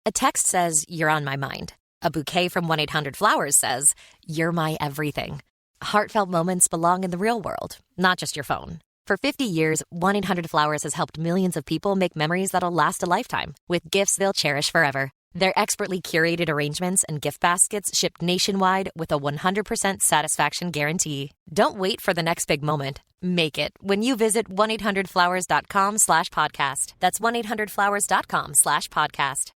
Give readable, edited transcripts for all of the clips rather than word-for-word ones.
A text says, "You're on my mind." A bouquet from 1-800-Flowers says, "You're my everything." Heartfelt moments belong in the real world, not just your phone. For 50 years, 1-800-Flowers has helped millions of people make memories that'll last a lifetime with gifts they'll cherish forever. Their expertly curated arrangements and gift baskets ship nationwide with a 100% satisfaction guarantee. Don't wait for the next big moment. Make it when you visit 1-800-Flowers.com/podcast. That's 1-800-Flowers.com/podcast.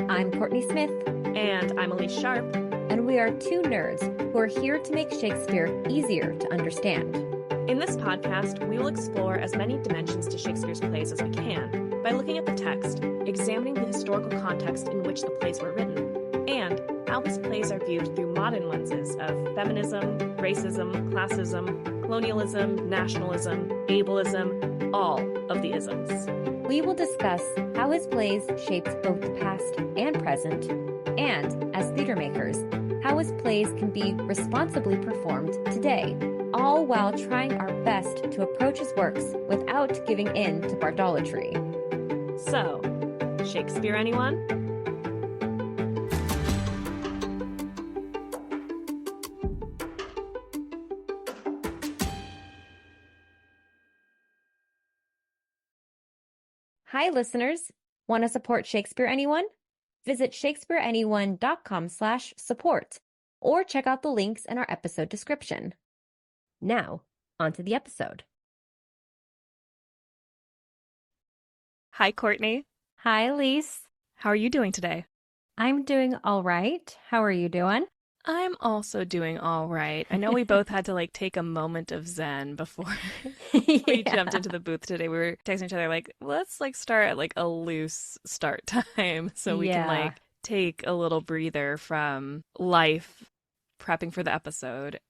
I'm Kourtney Smith. And I'm Elyse Sharp. And we are two nerds who are here to make Shakespeare easier to understand. In this podcast, we will explore as many dimensions to Shakespeare's plays as we can by looking at the text, examining the historical context in which the plays were written, and how his plays are viewed through modern lenses of feminism, racism, classism, colonialism, nationalism, ableism, all of the isms. We will discuss how his plays shaped both the past and present, and, as theater makers, how his plays can be responsibly performed today, all while trying our best to approach his works without giving in to bardolatry. So, Shakespeare Anyone? Hi, listeners. Want to support Shakespeare Anyone? Visit shakespeareanyone.com/support or check out the links in our episode description. Now, onto the episode. Hi, Kourtney. Hi, Elyse. How are you doing today? I'm doing all right. How are you doing? I'm also doing all right. I know we both had to take a moment of zen before we jumped into the booth today. We were texting each other let's start at a loose start time so we can take a little breather from life, prepping for the episode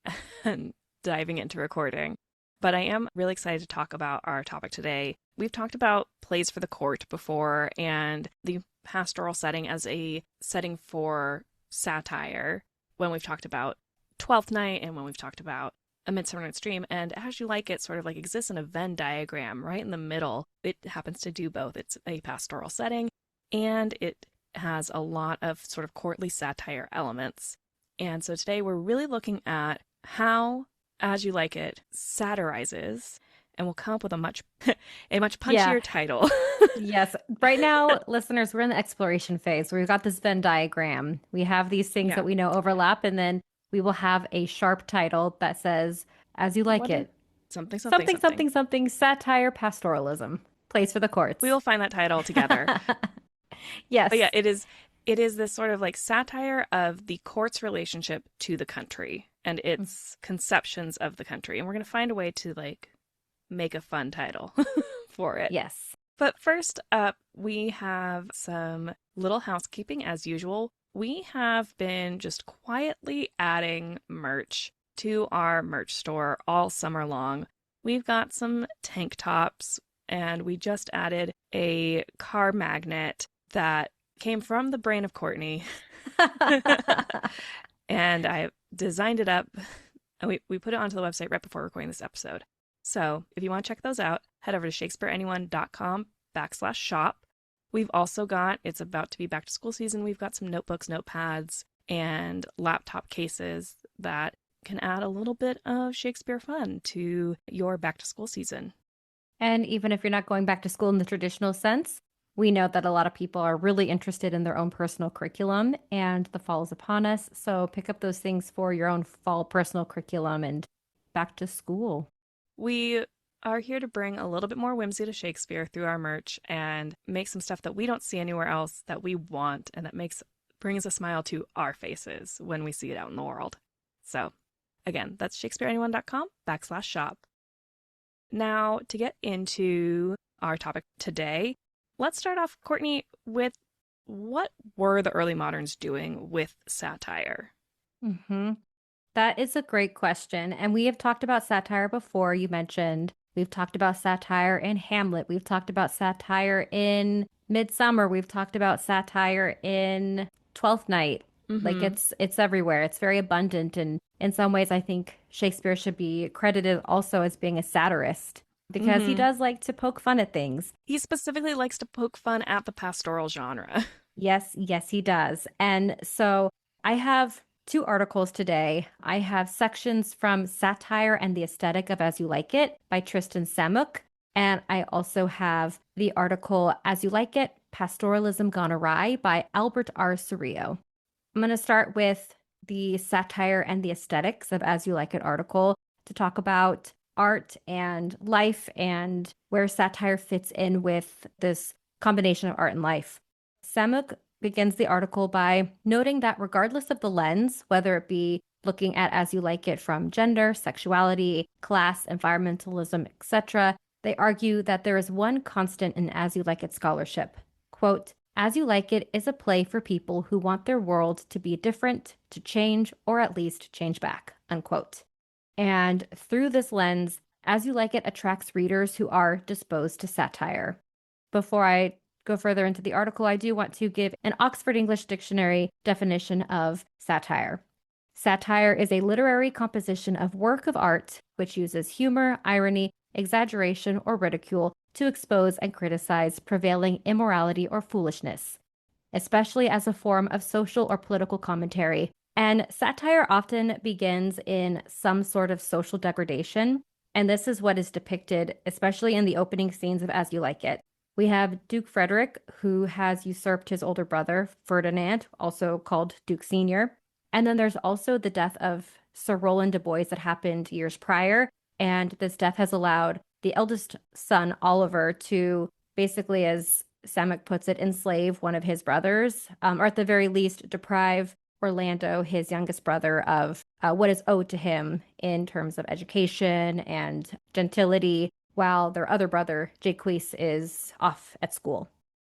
and diving into recording. But I am really excited to talk about our topic today. We've talked about plays for the court before and the pastoral setting as a setting for satire, when we've talked about Twelfth Night and when we've talked about A Midsummer Night's Dream. And As You Like It sort of exists in a Venn diagram right in the middle. It happens to do both. It's a pastoral setting and it has a lot of sort of courtly satire elements. And so today we're really looking at how As You Like It satirizes, and we'll come up with a much punchier title. Yes. Right now, listeners, we're in the exploration phase. We've got this Venn diagram. We have these things that we know overlap, and then we will have a sharp title that says, As You Like It. Something, satire, pastoralism. Plays for the courts. We will find that title together. Yes. But yeah, it is this sort of satire of the court's relationship to the country and its conceptions of the country. And we're going to find a way to make a fun title for it. Yes. But first up, we have some little housekeeping as usual. We have been just quietly adding merch to our merch store all summer long. We've got some tank tops, and we just added a car magnet that came from the brain of Kourtney. And I designed it up, and we put it onto the website right before recording this episode. So if you want to check those out, head over to shakespeareanyone.com/shop. We've also got, it's about to be back to school season, we've got some notebooks, notepads, and laptop cases that can add a little bit of Shakespeare fun to your back to school season. And even if you're not going back to school in the traditional sense, we know that a lot of people are really interested in their own personal curriculum, and the fall is upon us. So pick up those things for your own fall personal curriculum and back to school. We are here to bring a little bit more whimsy to Shakespeare through our merch and make some stuff that we don't see anywhere else that we want and that brings a smile to our faces when we see it out in the world. So again, that's shakespeareanyone.com/shop. Now, to get into our topic today, let's start off, Kourtney, with what were the early moderns doing with satire? That is a great question. And we have talked about satire before. You mentioned we've talked about satire in Hamlet. We've talked about satire in Midsummer. We've talked about satire in Twelfth Night. It's everywhere. It's very abundant. And In some ways, I think Shakespeare should be credited also as being a satirist because he does like to poke fun at things. He specifically likes to poke fun at the pastoral genre. Yes, yes, he does. And so I have two articles today. I have sections from Satire and the Aesthetic of As You Like It by Tristan Samuk. And I also have the article As You Like It, Pastoralism Gone Awry by Albert R. Cerrillo. I'm going to start with the Satire and the Aesthetics of As You Like It article to talk about art and life and where satire fits in with this combination of art and life. Samuk begins the article by noting that regardless of the lens, whether it be looking at As You Like It from gender, sexuality, class, environmentalism, etc., they argue that there is one constant in As You Like It scholarship. Quote, As You Like It is a play for people who want their world to be different, to change, or at least change back, unquote. And through this lens, As You Like It attracts readers who are disposed to satire. Before I go further into the article, I do want to give an Oxford English Dictionary definition of satire. Satire is a literary composition of work of art which uses humor, irony, exaggeration, or ridicule to expose and criticize prevailing immorality or foolishness, especially as a form of social or political commentary. And satire often begins in some sort of social degradation, and this is what is depicted, especially in the opening scenes of As You Like It. We have Duke Frederick, who has usurped his older brother, Ferdinand, also called Duke Sr. And then there's also the death of Sir Roland de Boys that happened years prior, and this death has allowed the eldest son, Oliver, to basically, as Samuk puts it, enslave one of his brothers, or at the very least, deprive Orlando, his youngest brother, of what is owed to him in terms of education and gentility, while their other brother, Jaques, is off at school.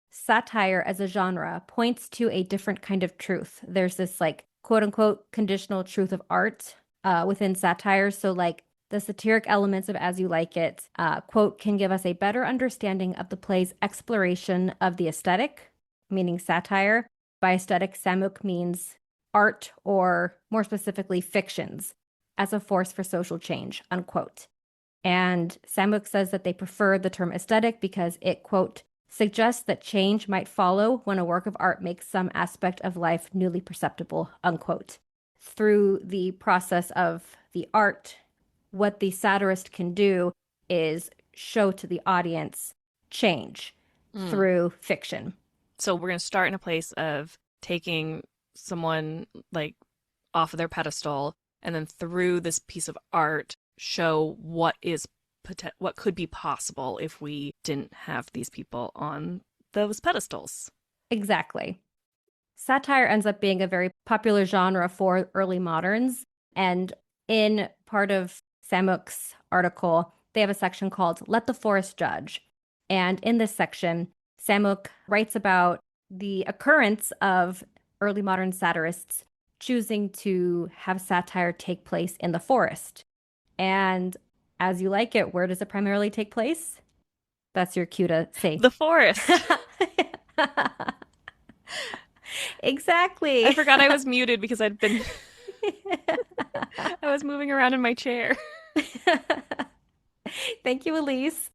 Satire as a genre points to a different kind of truth. There's this like quote unquote conditional truth of art within satire. So like the satiric elements of As You Like It, quote, can give us a better understanding of the play's exploration of the aesthetic, meaning satire. By aesthetic, Samuk means art, or more specifically, fictions, as a force for social change, unquote. And Samuk says that they prefer the term aesthetic because it, quote, suggests that change might follow when a work of art makes some aspect of life newly perceptible, unquote. Through the process of the art, what the satirist can do is show to the audience change through fiction. So we're going to start in a place of taking someone like off of their pedestal, and then through this piece of art show what could be possible if we didn't have these people on those pedestals. Exactly. Satire ends up being a very popular genre for early moderns, and in part of Samuk's article, they have a section called Let the Forest Judge. And in this section, Samuk writes about the occurrence of early modern satirists choosing to have satire take place in the forest. And As You Like It, where does it primarily take place? That's your cue to say. The forest. Exactly. I forgot I was muted because I was moving around in my chair. Thank you, Elyse.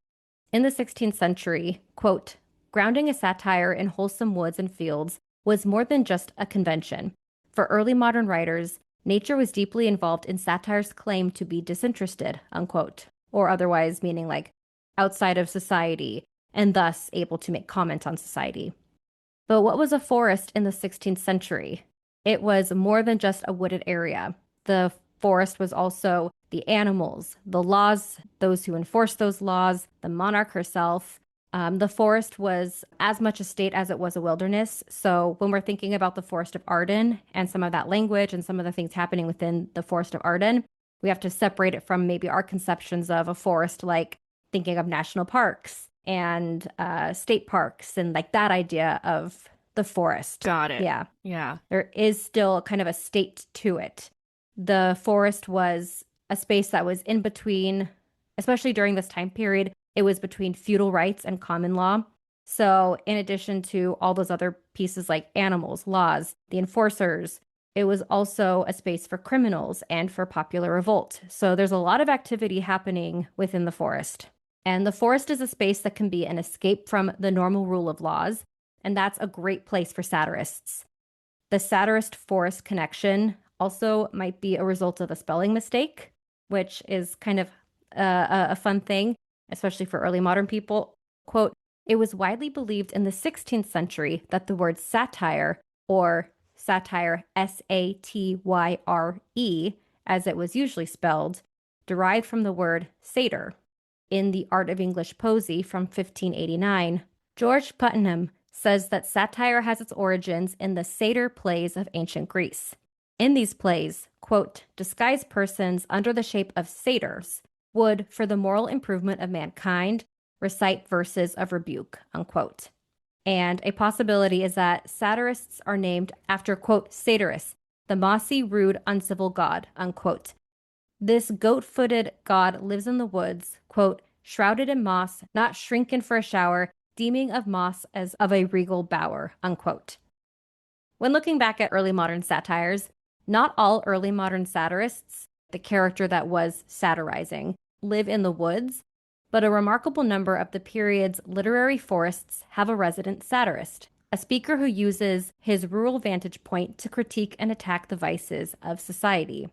In the 16th century, quote, grounding a satire in wholesome woods and fields was more than just a convention. For early modern writers, nature was deeply involved in satire's claim to be disinterested, unquote, or otherwise meaning like outside of society and thus able to make comment on society. But what was a forest in the 16th century? It was more than just a wooded area. The forest was also the animals, the laws, those who enforced those laws, the monarch herself. The forest was as much a state as it was a wilderness. So when we're thinking about the Forest of Arden and some of that language and some of the things happening within the Forest of Arden, we have to separate it from maybe our conceptions of a forest, like thinking of national parks and state parks and like that idea of the forest. Got it. Yeah. Yeah. There is still kind of a state to it. The forest was a space that was in between, especially during this time period, it was between feudal rights and common law. So in addition to all those other pieces like animals, laws, the enforcers, It was also a space for criminals and for popular revolt. So there's a lot of activity happening within the forest. And the forest is a space that can be an escape from the normal rule of laws. And that's a great place for satirists. The satirist forest connection also might be a result of a spelling mistake, which is kind of a fun thing, especially for early modern people. Quote, it was widely believed in the 16th century that the word satire, or satire, S-A-T-Y-R-E, as it was usually spelled, derived from the word satyr. In The Art of English Poesy from 1589, George Putnam says that satire has its origins in the satyr plays of ancient Greece. In these plays, quote, disguised persons under the shape of satyrs would, for the moral improvement of mankind, recite verses of rebuke, unquote. And a possibility is that satirists are named after, quote, Satyrus, the mossy, rude, uncivil god, unquote. This goat-footed god lives in the woods, quote, shrouded in moss, not shrinken for a shower, deeming of moss as of a regal bower, unquote. When looking back at early modern satires, not all early modern satirists, the character that was satirizing, live in the woods, but a remarkable number of the period's literary forests have a resident satirist, a speaker who uses his rural vantage point to critique and attack the vices of society.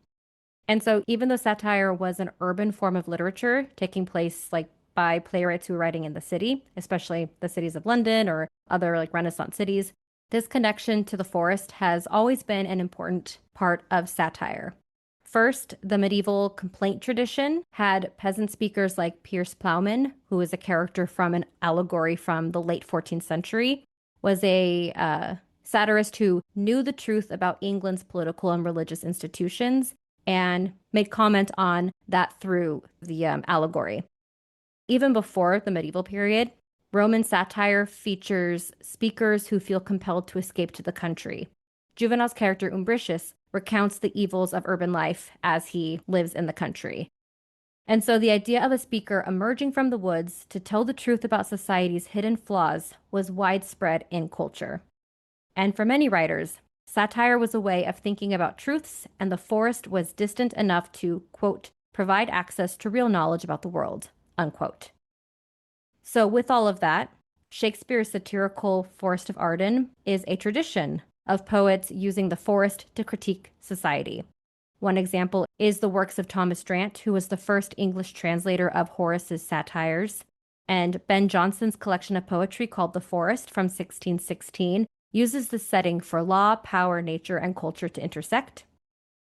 And so even though satire was an urban form of literature taking place like by playwrights who were writing in the city, especially the cities of London or other like Renaissance cities, this connection to the forest has always been an important part of satire. First, the medieval complaint tradition had peasant speakers like Piers Plowman, who is a character from an allegory from the late 14th century, was a satirist who knew the truth about England's political and religious institutions and made comment on that through the allegory. Even before the medieval period, Roman satire features speakers who feel compelled to escape to the country. Juvenal's character Umbricius recounts the evils of urban life as he lives in the country. And so the idea of a speaker emerging from the woods to tell the truth about society's hidden flaws was widespread in culture. And for many writers, satire was a way of thinking about truths, and the forest was distant enough to, quote, provide access to real knowledge about the world, unquote. So with all of that, Shakespeare's satirical Forest of Arden is a tradition of poets using the forest to critique society. One example is the works of Thomas Drant, who was the first English translator of Horace's satires, and Ben Jonson's collection of poetry called The Forest from 1616 uses the setting for law, power, nature, and culture to intersect.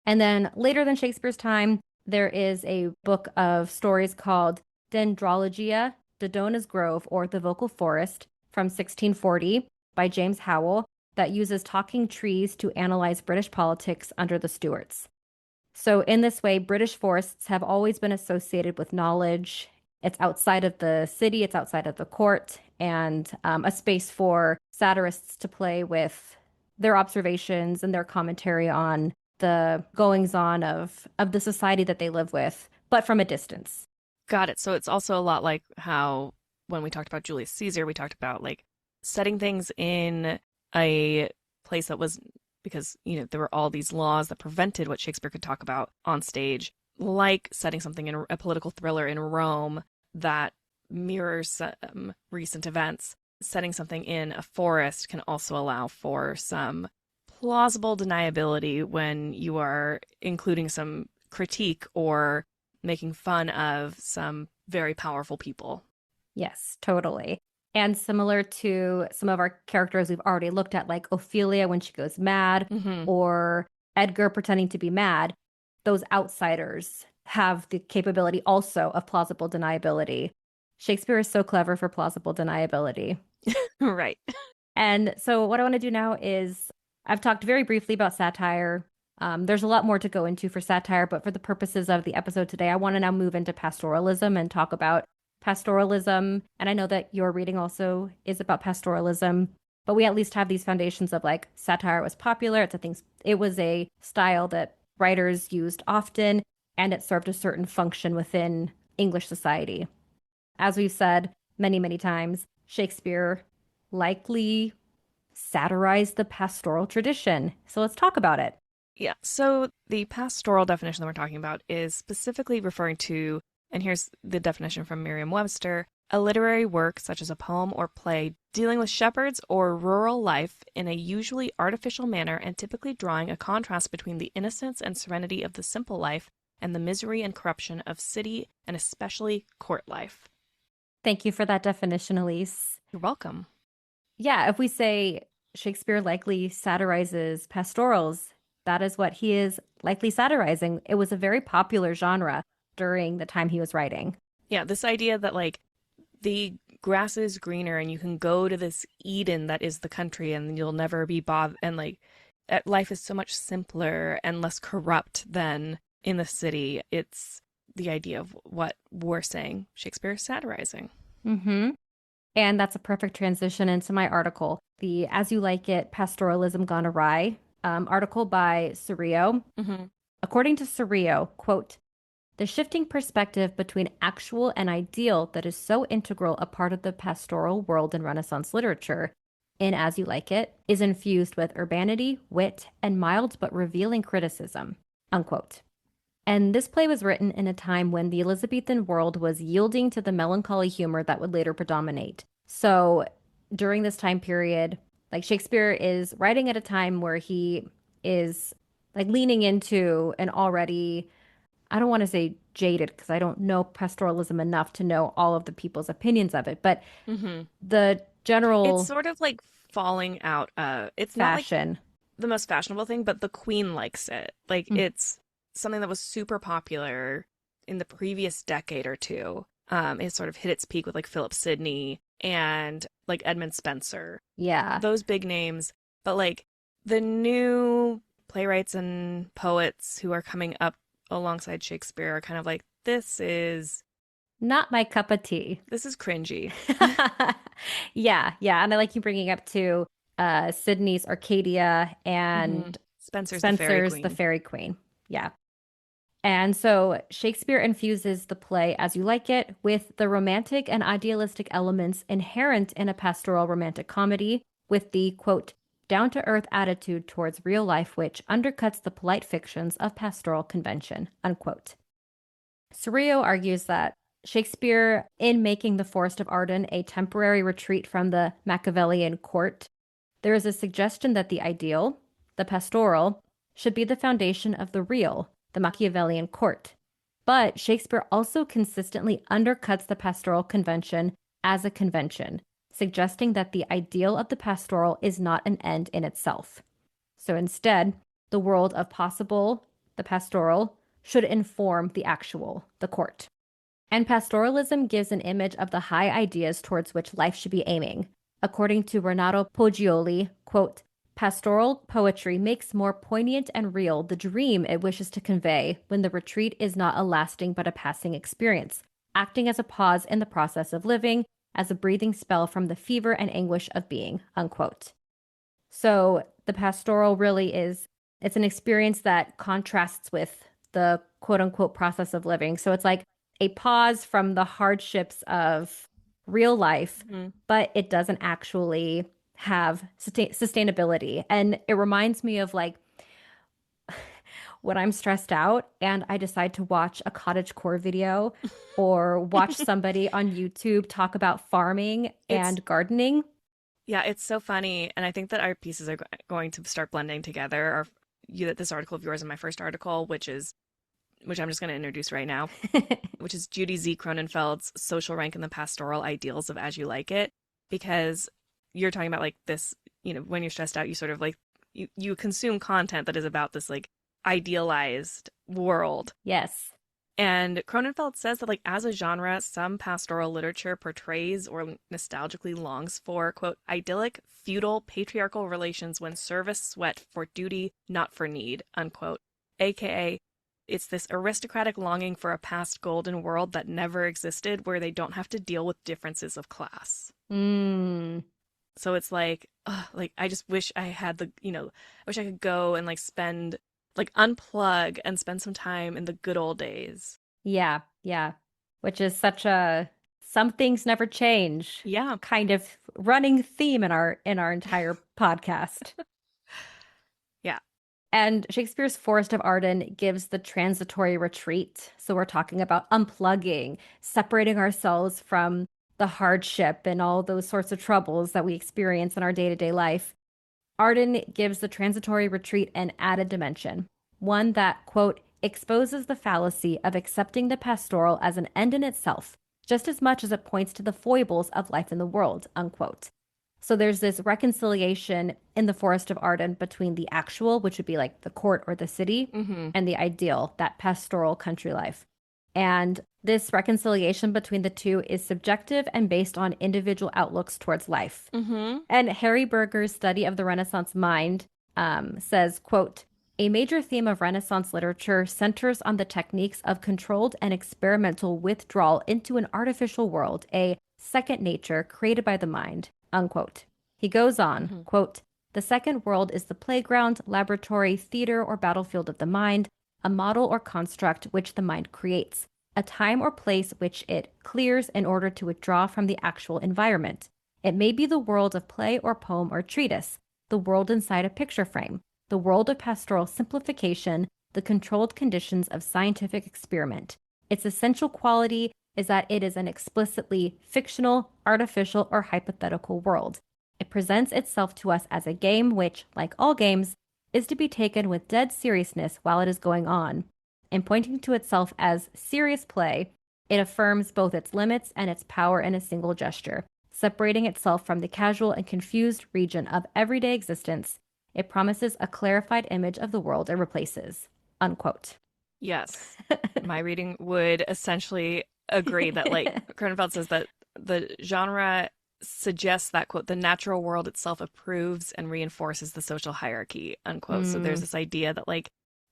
And then later than Shakespeare's time, there is a book of stories called Dendrologia, Dodona's Grove, or The Vocal Forest from 1640 by James Howell that uses talking trees to analyze British politics under the Stuarts. So in this way, British forests have always been associated with knowledge. It's outside of the city, it's outside of the court, and a space for satirists to play with their observations and their commentary on the goings-on of the society that they live with, but from a distance. Got it. So it's also a lot like how when we talked about Julius Caesar, we talked about like setting things in a place that was, because, you know, there were all these laws that prevented what Shakespeare could talk about on stage, like setting something in a political thriller in Rome that mirrors recent events. Setting something in a forest can also allow for some plausible deniability when you are including some critique or making fun of some very powerful people. Yes, totally. And similar to some of our characters we've already looked at, like Ophelia when she goes mad, or Edgar pretending to be mad, those outsiders have the capability also of plausible deniability. Shakespeare is so clever for plausible deniability. Right. And so what I want to do now is, I've talked very briefly about satire. There's a lot more to go into for satire, but for the purposes of the episode today, I want to now move into pastoralism and talk about pastoralism. And I know that your reading also is about pastoralism, but we at least have these foundations of like satire was popular. It was a style that writers used often, and it served a certain function within English society. As we've said many, many times, Shakespeare likely satirized the pastoral tradition. So let's talk about it. Yeah. So the pastoral definition that we're talking about is specifically referring to, and here's the definition from Merriam-Webster, a literary work such as a poem or play dealing with shepherds or rural life in a usually artificial manner and typically drawing a contrast between the innocence and serenity of the simple life and the misery and corruption of city and especially court life. Thank you for that definition, Elyse. You're welcome. Yeah, if we say Shakespeare likely satirizes pastorals, that is what he is likely satirizing. It was a very popular genre during the time he was writing. Yeah, this idea that like the grass is greener and you can go to this Eden that is the country and you'll never be bothered, and like life is so much simpler and less corrupt than in the city. It's the idea of what we're saying Shakespeare is satirizing. Mm-hmm. And that's a perfect transition into my article, the As You Like It, Pastoralism Gone Awry article by Cirio. Mm-hmm. According to Cirio, quote, the shifting perspective between actual and ideal that is so integral a part of the pastoral world in Renaissance literature, in As You Like It, is infused with urbanity, wit, and mild but revealing criticism, unquote. And this play was written in a time when the Elizabethan world was yielding to the melancholy humor that would later predominate. So during this time period, like Shakespeare is writing at a time where he is like leaning into an already, I don't want to say jaded because I don't know pastoralism enough to know all of the people's opinions of it, but the general It's sort of like falling out. It's fashion. not like the most fashionable thing, but the Queen likes it. Like it's something that was super popular in the previous decade or two. It sort of hit its peak with like Philip Sidney and like Edmund Spenser. Yeah. Those big names. But like the new playwrights and poets who are coming up alongside Shakespeare are kind of like, this is not my cup of tea. This is cringy. Yeah. And I like you bringing up too Sidney's Arcadia and Spenser's the Fairy Queen. Yeah. And so Shakespeare infuses the play As You Like It with the romantic and idealistic elements inherent in a pastoral romantic comedy, with the, quote, down-to-earth attitude towards real life which undercuts the polite fictions of pastoral convention, unquote. Cirio argues that Shakespeare, in making the Forest of Arden a temporary retreat from the Machiavellian court, there is a suggestion that the ideal, the pastoral, should be the foundation of the real, the Machiavellian court. But Shakespeare also consistently undercuts the pastoral convention as a convention, suggesting that the ideal of the pastoral is not an end in itself. So instead, the world of possible, the pastoral, should inform the actual, the court. And pastoralism gives an image of the high ideas towards which life should be aiming. According to Renato Poggioli, quote, pastoral poetry makes more poignant and real the dream it wishes to convey when the retreat is not a lasting but a passing experience, acting as a pause in the process of living, as a breathing spell from the fever and anguish of being, unquote. So the pastoral really is, it's an experience that contrasts with the quote unquote process of living. So it's like a pause from the hardships of real life, but it doesn't actually have sustainability. And it reminds me of like when I'm stressed out and I decide to watch a cottagecore video or watch somebody on YouTube talk about farming and gardening. Yeah, it's so funny. And I think that our pieces are going to start blending together. This article of yours and my first article, which I'm just going to introduce right now, which is Judy Z. Cronenfeld's Social Rank and the Pastoral Ideals of As You Like It. Because you're talking about like this, when you're stressed out, you sort of like, you consume content that is about this like idealized world. Yes. And Cronenfeld says that like as a genre, some pastoral literature portrays or nostalgically longs for, quote, idyllic, feudal, patriarchal relations when service sweat for duty, not for need, unquote. AKA, it's this aristocratic longing for a past golden world that never existed where they don't have to deal with differences of class. So it's like, I just wish I had I wish I could go and like spend, like unplug and spend some time in the good old days. Yeah. Which is such a some things never change. Yeah. Kind of running theme in our entire podcast. Yeah. And Shakespeare's Forest of Arden gives the transitory retreat. So we're talking about unplugging, separating ourselves from the hardship and all those sorts of troubles that we experience in our day-to-day life. Arden gives the transitory retreat an added dimension, one that, quote, exposes the fallacy of accepting the pastoral as an end in itself, just as much as it points to the foibles of life in the world, unquote. So there's this reconciliation in the Forest of Arden between the actual, which would be like the court or the city, and the ideal, that pastoral country life. And this reconciliation between the two is subjective and based on individual outlooks towards life. And Harry Berger's study of the Renaissance mind says, quote, a major theme of Renaissance literature centers on the techniques of controlled and experimental withdrawal into an artificial world, a second nature created by the mind, unquote. He goes on, quote, the second world is the playground, laboratory, theater, or battlefield of the mind, a model or construct which the mind creates, a time or place which it clears in order to withdraw from the actual environment. It may be the world of play or poem or treatise, the world inside a picture frame, the world of pastoral simplification, the controlled conditions of scientific experiment. Its essential quality is that it is an explicitly fictional, artificial, or hypothetical world. It presents itself to us as a game which, like all games, is to be taken with dead seriousness while it is going on. In pointing to itself as serious play, it affirms both its limits and its power in a single gesture. Separating itself from the casual and confused region of everyday existence, it promises a clarified image of the world it replaces, unquote. Yes. My reading would essentially agree that, like, Cronenfeld says that the genre suggests that, quote, the natural world itself approves and reinforces the social hierarchy, unquote. So there's this idea that, like,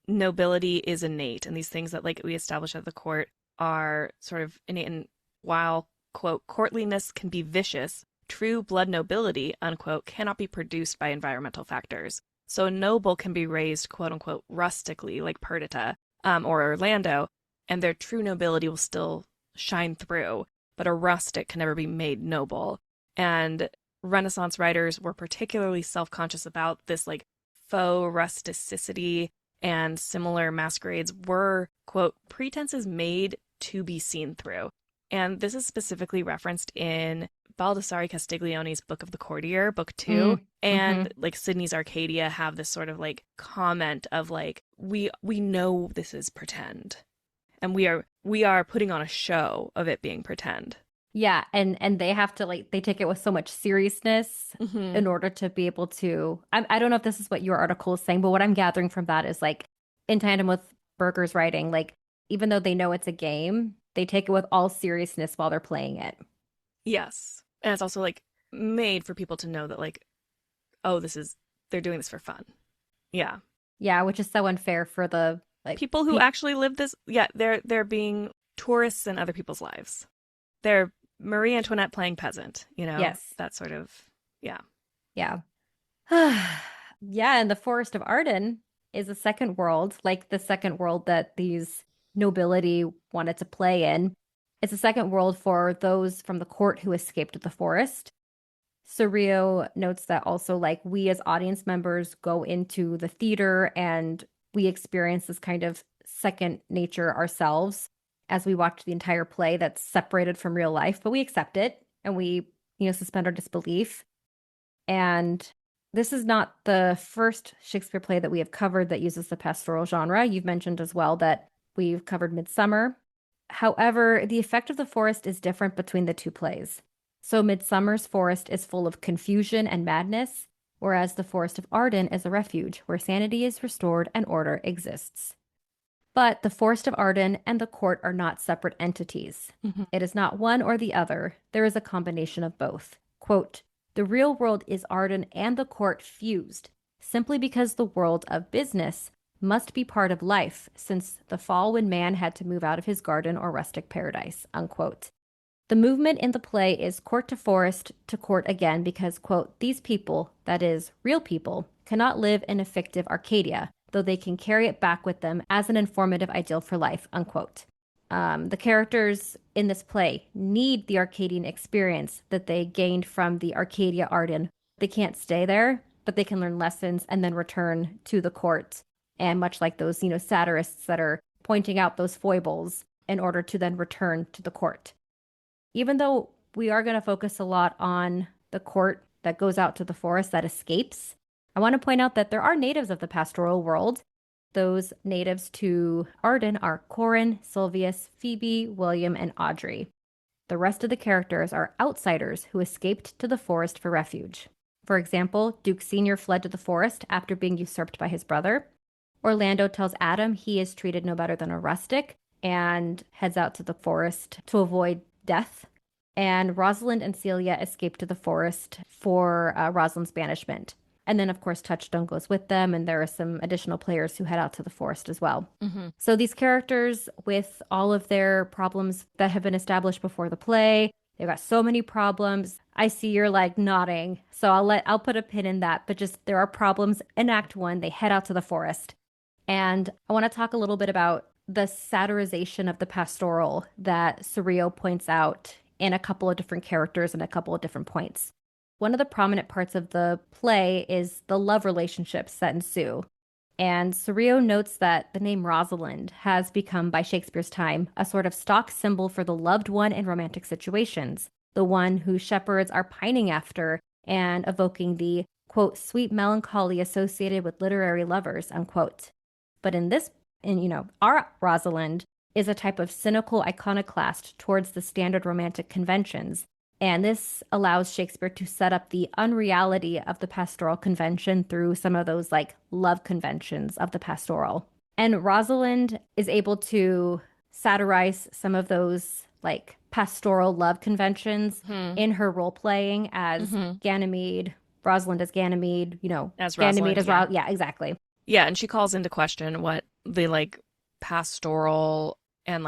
nobility is innate, and these things that, like, we establish at the court are sort of innate. And while, quote, courtliness can be vicious, true blood nobility, unquote, cannot be produced by environmental factors. So a noble can be raised, quote unquote, rustically, like Perdita or Orlando, and their true nobility will still shine through, but a rustic can never be made noble. And Renaissance writers were particularly self-conscious about this, like, faux rusticity, and similar masquerades were, quote, pretenses made to be seen through. And this is specifically referenced in Baldassare Castiglione's Book of the Courtier, Book 2, and like Sidney's Arcadia have this sort of like comment of like, we know this is pretend, and we are putting on a show of it being pretend. Yeah, and they have to, like, they take it with so much seriousness in order to be able to, I don't know if this is what your article is saying, but what I'm gathering from that is, like, in tandem with Berger's writing, like, even though they know it's a game, they take it with all seriousness while they're playing it. Yes. And it's also, like, made for people to know that, like, oh, they're doing this for fun. Yeah. Yeah, which is so unfair for the, like, people who actually live this. Yeah, they're being tourists in other people's lives. They're Marie Antoinette playing peasant, you know? Yes. That sort of, yeah. Yeah. Yeah, and the Forest of Arden is a second world, like the second world that these nobility wanted to play in. It's a second world for those from the court who escaped the forest. Surrio notes that also, like, we as audience members go into the theater and we experience this kind of second nature ourselves as we watch the entire play that's separated from real life, but we accept it and we, suspend our disbelief. And this is not the first Shakespeare play that we have covered that uses the pastoral genre. You've mentioned as well that we've covered Midsummer. However, the effect of the forest is different between the two plays. So Midsummer's forest is full of confusion and madness, whereas the Forest of Arden is a refuge where sanity is restored and order exists. But the Forest of Arden and the court are not separate entities. It is not one or the other. There is a combination of both. Quote, the real world is Arden and the court fused, simply because the world of business must be part of life since the fall when man had to move out of his garden or rustic paradise, unquote. The movement in the play is court to forest to court again because, quote, these people, that is, real people, cannot live in a fictive Arcadia, though they can carry it back with them as an informative ideal for life, unquote. The characters in this play need the Arcadian experience that they gained from the Arcadia Arden. They can't stay there, but they can learn lessons and then return to the court And much like those, satirists that are pointing out those foibles in order to then return to the court. Even though we are going to focus a lot on the court that goes out to the forest that escapes, I want to point out that there are natives of the pastoral world. Those natives to Arden are Corin, Silvius, Phoebe, William, and Audrey. The rest of the characters are outsiders who escaped to the forest for refuge. For example, Duke Sr. fled to the forest after being usurped by his brother. Orlando tells Adam he is treated no better than a rustic and heads out to the forest to avoid death. And Rosalind and Celia escape to the forest for Rosalind's banishment. And then, of course, Touchstone goes with them, and there are some additional players who head out to the forest as well. Mm-hmm. So these characters, with all of their problems that have been established before the play, they've got so many problems. I see you're like nodding, so I'll put a pin in that. But just there are problems in Act 1. They head out to the forest. And I want to talk a little bit about the satirization of the pastoral that Surreal points out in a couple of different characters and a couple of different points. One of the prominent parts of the play is the love relationships that ensue. And Surreal notes that the name Rosalind has become, by Shakespeare's time, a sort of stock symbol for the loved one in romantic situations, the one who shepherds are pining after and evoking the, quote, sweet melancholy associated with literary lovers, unquote. But our Rosalind is a type of cynical iconoclast towards the standard romantic conventions. And this allows Shakespeare to set up the unreality of the pastoral convention through some of those love conventions of the pastoral. And Rosalind is able to satirize some of those pastoral love conventions in her role playing as Ganymede, Rosalind as Ganymede, as Ganymede Rosalind, as Rosalind. Yeah, exactly. Yeah, and she calls into question what the pastoral and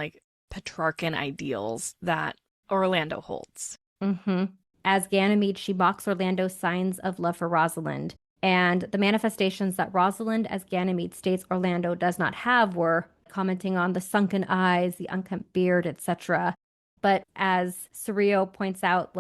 Petrarchan ideals that Orlando holds. Mm-hmm. As Ganymede, she mocks Orlando's signs of love for Rosalind. And the manifestations that Rosalind as Ganymede states Orlando does not have were commenting on the sunken eyes, the unkempt beard, etc. But as Surreal points out,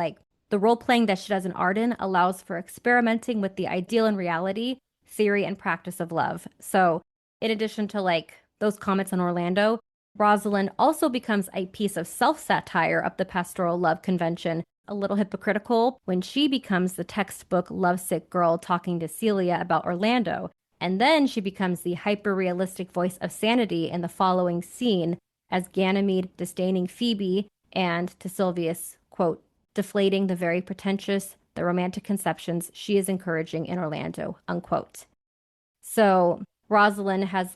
the role-playing that she does in Arden allows for experimenting with the ideal and reality, theory and practice of love. So in addition to those comments on Orlando, Rosalind also becomes a piece of self-satire of the pastoral love convention, a little hypocritical when she becomes the textbook lovesick girl talking to Celia about Orlando. And then she becomes the hyper-realistic voice of sanity in the following scene as Ganymede disdaining Phoebe and to Silvius, quote, deflating the very pretentious, the romantic conceptions she is encouraging in Orlando, unquote. So Rosalind has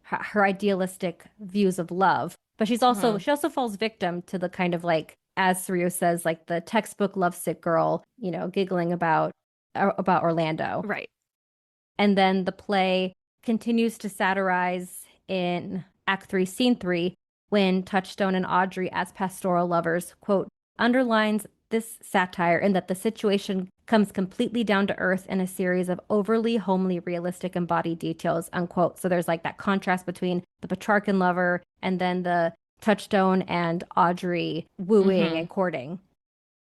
her idealistic views of love, but she also falls victim to the kind of as Surreal says, the textbook lovesick girl, giggling about Orlando. Right. And then the play continues to satirize in Act 3, Scene 3, when Touchstone and Audrey as pastoral lovers, quote, underlines this satire in that the situation comes completely down to earth in a series of overly homely, realistic embodied details, unquote. So there's that contrast between the Petrarchan lover and then the Touchstone and Audrey wooing and courting.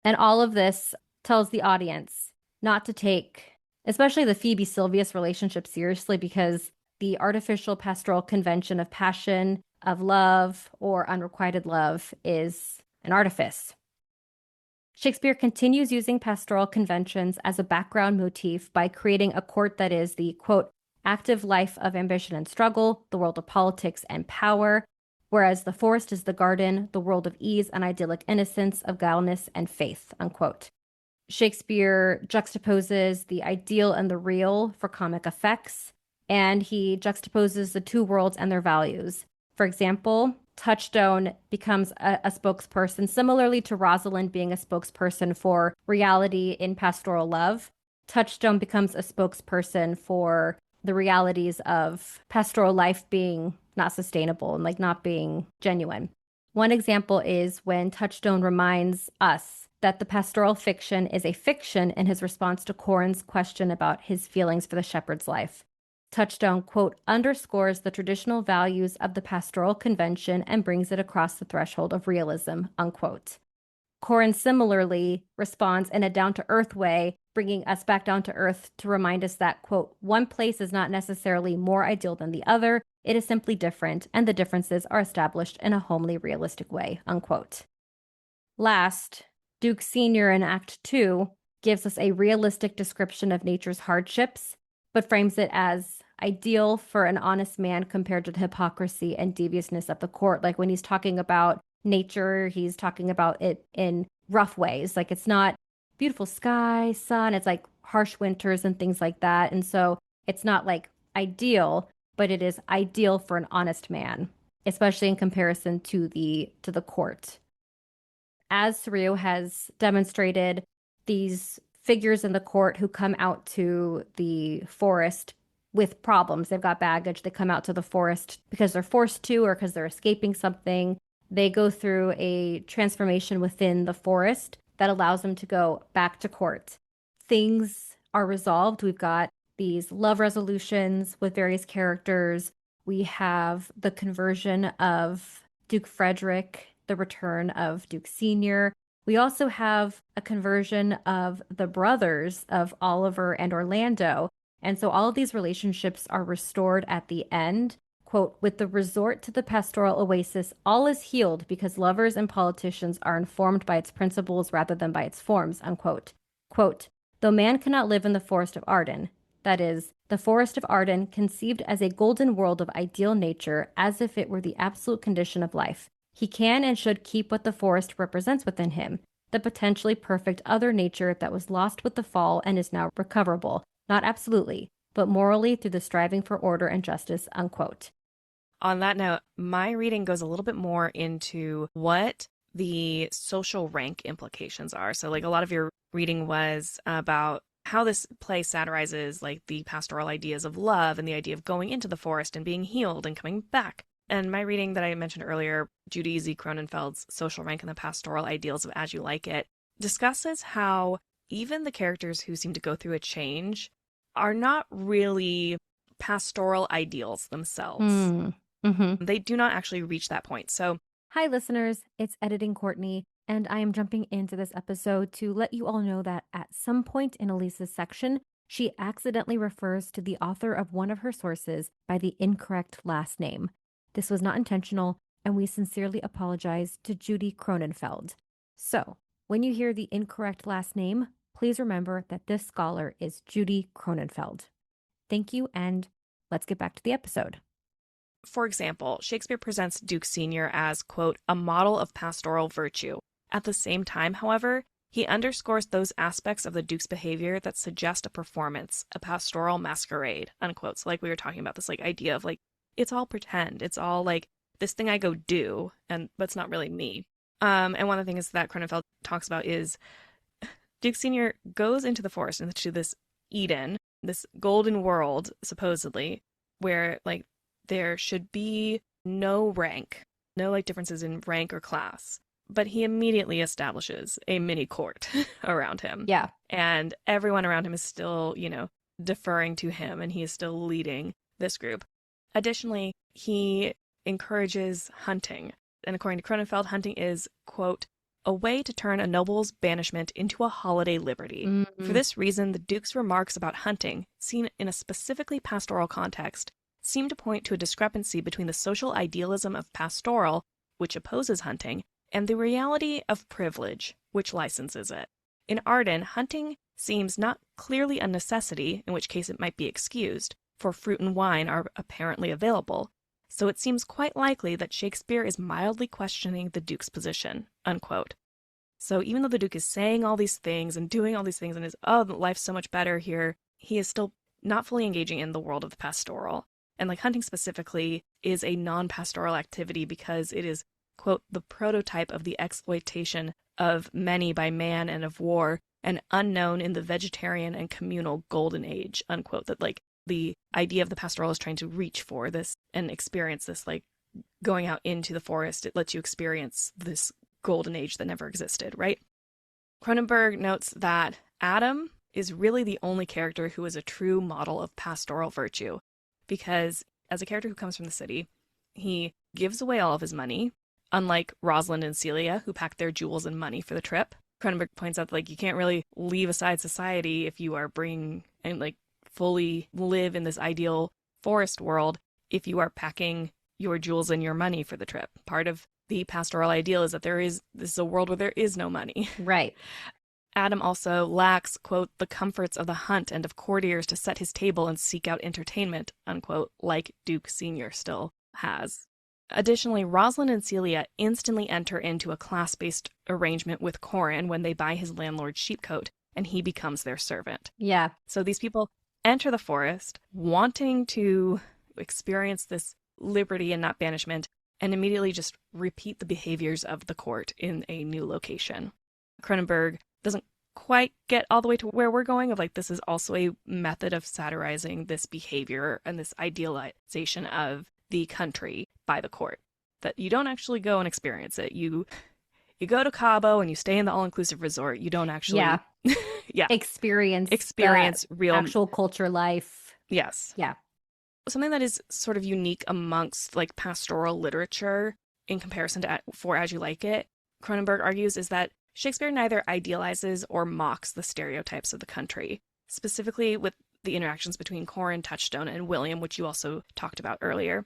And all of this tells the audience not to take, especially the Phoebe-Silvius relationship, seriously, because the artificial pastoral convention of passion, of love, or unrequited love is an artifice. Shakespeare continues using pastoral conventions as a background motif by creating a court that is the, quote, active life of ambition and struggle, the world of politics and power, whereas the forest is the garden, the world of ease and idyllic innocence, of guilelessness and faith, unquote. Shakespeare juxtaposes the ideal and the real for comic effects, and he juxtaposes the two worlds and their values. For example, Touchstone becomes a spokesperson, similarly to Rosalind being a spokesperson for reality in pastoral love. Touchstone becomes a spokesperson for the realities of pastoral life being not sustainable and not being genuine. One example is when Touchstone reminds us that the pastoral fiction is a fiction in his response to Corin's question about his feelings for the shepherd's life. Touchstone, quote, underscores the traditional values of the pastoral convention and brings it across the threshold of realism, unquote. Corin similarly responds in a down-to-earth way bringing us back down to earth to remind us that, quote, one place is not necessarily more ideal than the other. It is simply different, and the differences are established in a homely, realistic way, unquote. Last, Duke Sr. in Act 2 gives us a realistic description of nature's hardships, but frames it as ideal for an honest man compared to the hypocrisy and deviousness of the court. Like when he's talking about nature, he's talking about it in rough ways. Like it's not beautiful sky, sun, it's like harsh winters and things like that. And so it's not like ideal, but it is ideal for an honest man, especially in comparison to the court. As Saru has demonstrated, these figures in the court who come out to the forest with problems. They've got baggage. They come out to the forest because they're forced to or because they're escaping something. They go through a transformation within the forest that allows them to go back to court. Things are resolved. We've got these love resolutions with various characters. We have the conversion of Duke Frederick, the return of Duke Sr. We also have a conversion of the brothers of Oliver and Orlando. And so all of these relationships are restored at the end. Quote, with the resort to the pastoral oasis, all is healed because lovers and politicians are informed by its principles rather than by its forms, unquote. Quote, though man cannot live in the forest of Arden, that is, the forest of Arden conceived as a golden world of ideal nature, as if it were the absolute condition of life, he can and should keep what the forest represents within him, the potentially perfect other nature that was lost with the fall and is now recoverable, not absolutely, but morally through the striving for order and justice, unquote. On that note, my reading goes a little bit more into what the social rank implications are. So like a lot of your reading was about how this play satirizes like the pastoral ideas of love and the idea of going into the forest and being healed and coming back. And my reading that I mentioned earlier, Judy Z. Cronenfeld's Social Rank and the Pastoral Ideals of As You Like It, discusses how even the characters who seem to go through a change are not really pastoral ideals themselves. Mm-hmm. They do not actually reach that point. So, hi, listeners. It's Editing Kourtney, and I am jumping into this episode to let you all know that at some point in Elyse's section, she accidentally refers to the author of one of her sources by the incorrect last name. This was not intentional, and we sincerely apologize to Judy Cronenfeld. So, when you hear the incorrect last name, please remember that this scholar is Judy Cronenfeld. Thank you, and let's get back to the episode. For example, Shakespeare presents Duke Sr. as, quote, a model of pastoral virtue. At the same time, however, he underscores those aspects of the Duke's behavior that suggest a performance, a pastoral masquerade, unquote. So like we were talking about this like idea of like, it's all pretend. It's all like this thing I go do, but it's not really me. And one of the things that Cronenfeld talks about is Duke Sr. goes into the forest, into this Eden, this golden world, supposedly, where like there should be no rank, no like differences in rank or class. But he immediately establishes a mini court around him. Yeah. And everyone around him is still, deferring to him, and he is still leading this group. Additionally, he encourages hunting. And according to Cronenfeld, hunting is, quote, a way to turn a noble's banishment into a holiday liberty. Mm-hmm. For this reason, the Duke's remarks about hunting, seen in a specifically pastoral context, seem to point to a discrepancy between the social idealism of pastoral, which opposes hunting, and the reality of privilege, which licenses it. In Arden, hunting seems not clearly a necessity, in which case it might be excused, for fruit and wine are apparently available, so it seems quite likely that Shakespeare is mildly questioning the Duke's position, unquote. So even though the Duke is saying all these things and doing all these things and is, life's so much better here, he is still not fully engaging in the world of the pastoral. And like hunting specifically is a non-pastoral activity because it is, quote, the prototype of the exploitation of many by man and of war, and unknown in the vegetarian and communal golden age, unquote. That like the idea of the pastoral is trying to reach for this and experience this, like going out into the forest. It lets you experience this golden age that never existed, right? Cronenberg notes that Adam is really the only character who is a true model of pastoral virtue, because as a character who comes from the city, he gives away all of his money, unlike Rosalind and Celia, who packed their jewels and money for the trip. Cronenberg points out that, like, you can't really leave aside society if you are bringing and, like, fully live in this ideal forest world if you are packing your jewels and your money for the trip. Part of the pastoral ideal is that this is a world where there is no money. Right. Adam also lacks, quote, the comforts of the hunt and of courtiers to set his table and seek out entertainment, unquote, like Duke Sr. still has. Additionally, Rosalind and Celia instantly enter into a class-based arrangement with Corin when they buy his landlord's sheepcoat, and he becomes their servant. Yeah. So these people enter the forest wanting to experience this liberty and not banishment, and immediately just repeat the behaviors of the court in a new location. Cronenberg doesn't quite get all the way to where we're going, of like, this is also a method of satirizing this behavior and this idealization of the country by the court, that you don't actually go and experience it. You go to Cabo and you stay in the all-inclusive resort. You don't actually experience real actual culture life. Yes. Yeah. Something that is sort of unique amongst like pastoral literature in comparison to For As You Like It, Cronenberg argues, is that Shakespeare neither idealizes or mocks the stereotypes of the country, specifically with the interactions between Corin, Touchstone, and William, which you also talked about earlier.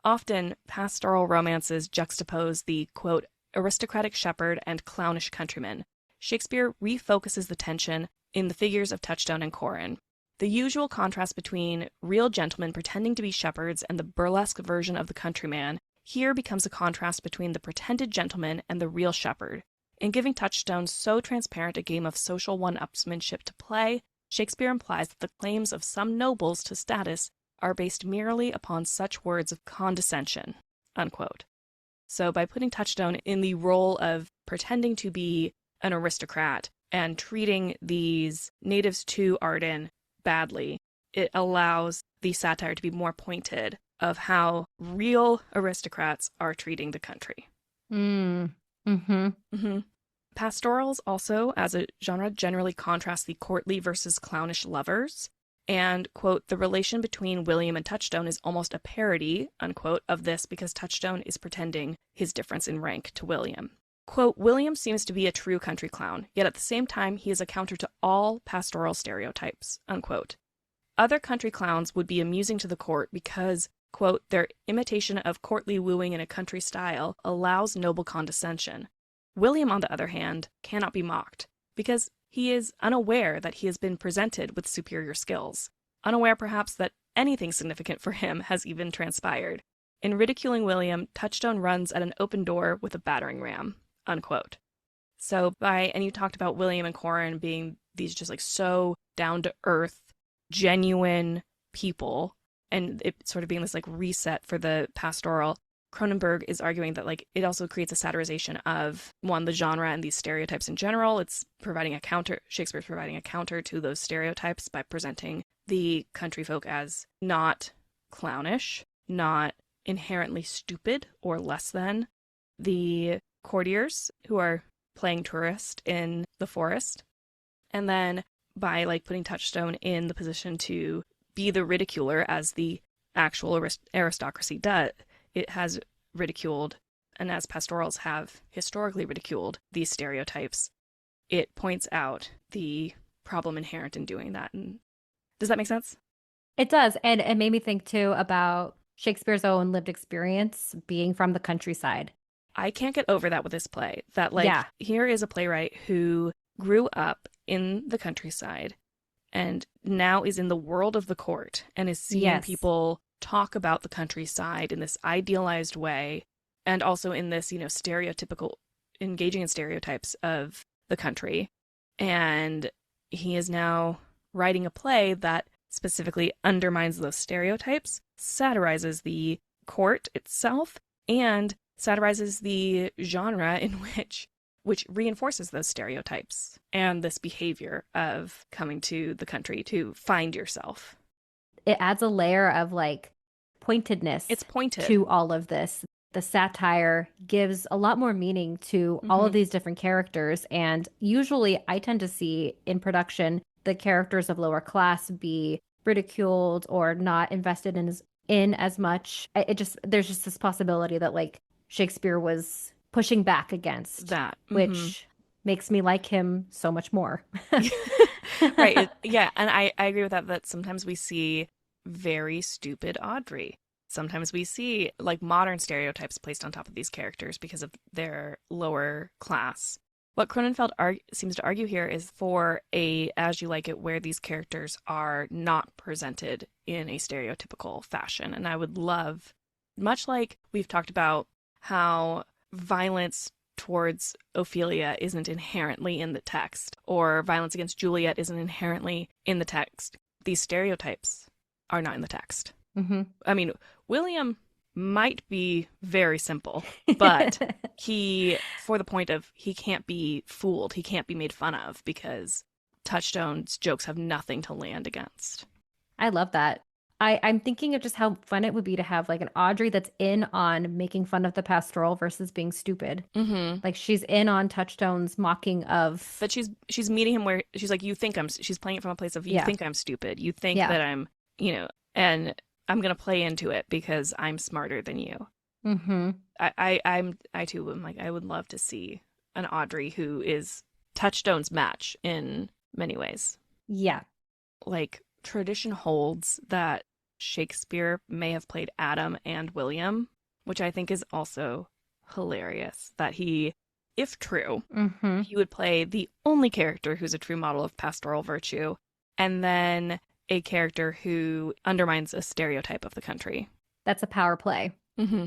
Often, pastoral romances juxtapose the, quote, aristocratic shepherd and clownish countryman. Shakespeare refocuses the tension in the figures of Touchstone and Corin. The usual contrast between real gentlemen pretending to be shepherds and the burlesque version of the countryman here becomes a contrast between the pretended gentleman and the real shepherd. In giving Touchstone so transparent a game of social one-upsmanship to play, Shakespeare implies that the claims of some nobles to status are based merely upon such words of condescension, unquote. So by putting Touchstone in the role of pretending to be an aristocrat and treating these natives to Arden badly, it allows the satire to be more pointed of how real aristocrats are treating the country. Pastorals also, as a genre, generally contrast the courtly versus clownish lovers. And, quote, the relation between William and Touchstone is almost a parody, unquote, of this because Touchstone is pretending his difference in rank to William. Quote, William seems to be a true country clown, yet at the same time he is a counter to all pastoral stereotypes, unquote. Other country clowns would be amusing to the court because, quote, their imitation of courtly wooing in a country style allows noble condescension. William, on the other hand, cannot be mocked, because he is unaware that he has been presented with superior skills, unaware perhaps that anything significant for him has even transpired. In ridiculing William, Touchstone runs at an open door with a battering ram, unquote. So and you talked about William and Corin being these just like so down-to-earth, genuine people, and it sort of being this like reset for the pastoral. Cronenberg is arguing that like it also creates a satirization of, one, the genre and these stereotypes in general. It's providing a counter, Shakespeare's providing a counter to those stereotypes by presenting the country folk as not clownish, not inherently stupid or less than the courtiers who are playing tourist in the forest. And then by like putting Touchstone in the position to be the ridiculer as the actual aristocracy does, it has ridiculed, and as pastorals have historically ridiculed these stereotypes, it points out the problem inherent in doing that. And does that make sense? It does. And it made me think too about Shakespeare's own lived experience being from the countryside. I can't get over that with this play. That like, here is a playwright who grew up in the countryside and now is in the world of the court and is seeing people talk about the countryside in this idealized way, and also in this, stereotypical, engaging in stereotypes of the country. And he is now writing a play that specifically undermines those stereotypes, satirizes the court itself, and satirizes the genre in which reinforces those stereotypes and this behavior of coming to the country to find yourself. It adds a layer of like pointedness. It's pointed to all of this. The satire gives a lot more meaning to all of these different characters. And usually I tend to see in production the characters of lower class be ridiculed or not invested in as much. There's just this possibility that like Shakespeare was pushing back against that, which makes me like him so much more. Right. Yeah. And I agree with that, that sometimes we see very stupid Audrey. Sometimes we see like modern stereotypes placed on top of these characters because of their lower class. What Cronenfeld seems to argue here is for a As You Like It where these characters are not presented in a stereotypical fashion. And I would love, much like we've talked about how violence towards Ophelia isn't inherently in the text, or violence against Juliet isn't inherently in the text, these stereotypes are not in the text. Mm-hmm. I mean, William might be very simple, but he, for the point of he can't be fooled, he can't be made fun of because Touchstone's jokes have nothing to land against. I love that. I'm thinking of just how fun it would be to have like an Audrey that's in on making fun of the Pastoral versus being stupid. Mm-hmm. Like she's in on Touchstone's mocking of. But she's meeting him where she's like, she's playing it from a place of, you think I'm stupid. You think that I'm, and I'm going to play into it because I'm smarter than you. Mm-hmm. I too am like, I would love to see an Audrey who is Touchstone's match in many ways. Yeah. Like, tradition holds that Shakespeare may have played Adam and William, which I think is also hilarious. That he, if true, he would play the only character who's a true model of pastoral virtue, and then a character who undermines a stereotype of the country. That's a power play. Mm-hmm.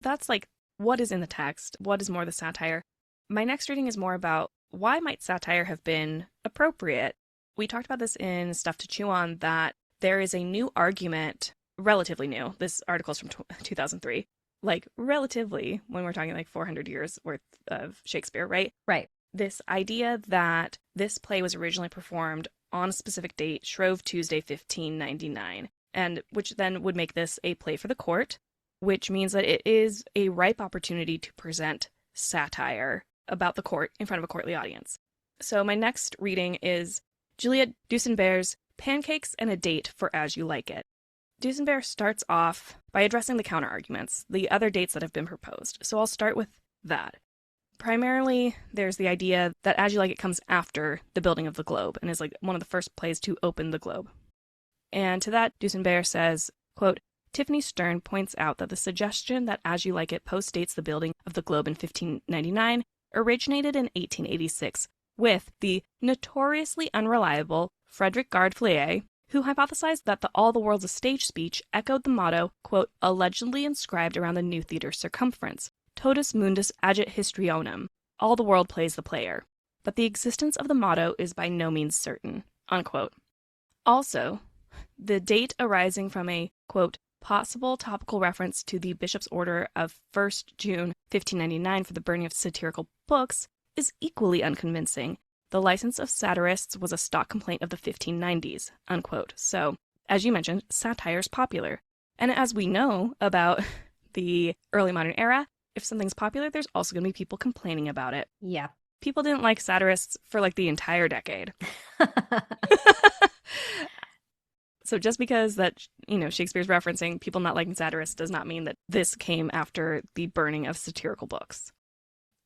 That's like what is in the text, what is more the satire. My next reading is more about why might satire have been appropriate. We talked about this in Stuff to Chew On, that there is a new argument, relatively new. This article is from 2003. Like, relatively, when we're talking like 400 years worth of Shakespeare, right? Right. This idea that this play was originally performed on a specific date, Shrove Tuesday, 1599, and which then would make this a play for the court, which means that it is a ripe opportunity to present satire about the court in front of a courtly audience. So my next reading is Juliet Duesenberg's Pancakes and a Date for As You Like It. Duesenberg starts off by addressing the counterarguments, the other dates that have been proposed. So I'll start with that. Primarily, there's the idea that As You Like It comes after the building of the Globe and is like one of the first plays to open the Globe. And to that, Duesenberg says, quote, Tiffany Stern points out that the suggestion that As You Like It postdates the building of the Globe in 1599 originated in 1886 with the notoriously unreliable Frederick Gard-Flier, who hypothesized that the All the World's a Stage speech echoed the motto, quote, allegedly inscribed around the new theater's circumference, totus mundus agit histrionem, all the world plays the player. But the existence of the motto is by no means certain, unquote. Also, the date arising from a, quote, possible topical reference to the bishop's order of 1st June 1599 for the burning of satirical books is equally unconvincing. The license of satirists was a stock complaint of the 1590s, unquote. So, as you mentioned, satire's popular. And as we know about the early modern era, if something's popular, there's also going to be people complaining about it. Yeah. People didn't like satirists for like the entire decade. So just because that, Shakespeare's referencing people not liking satirists does not mean that this came after the burning of satirical books.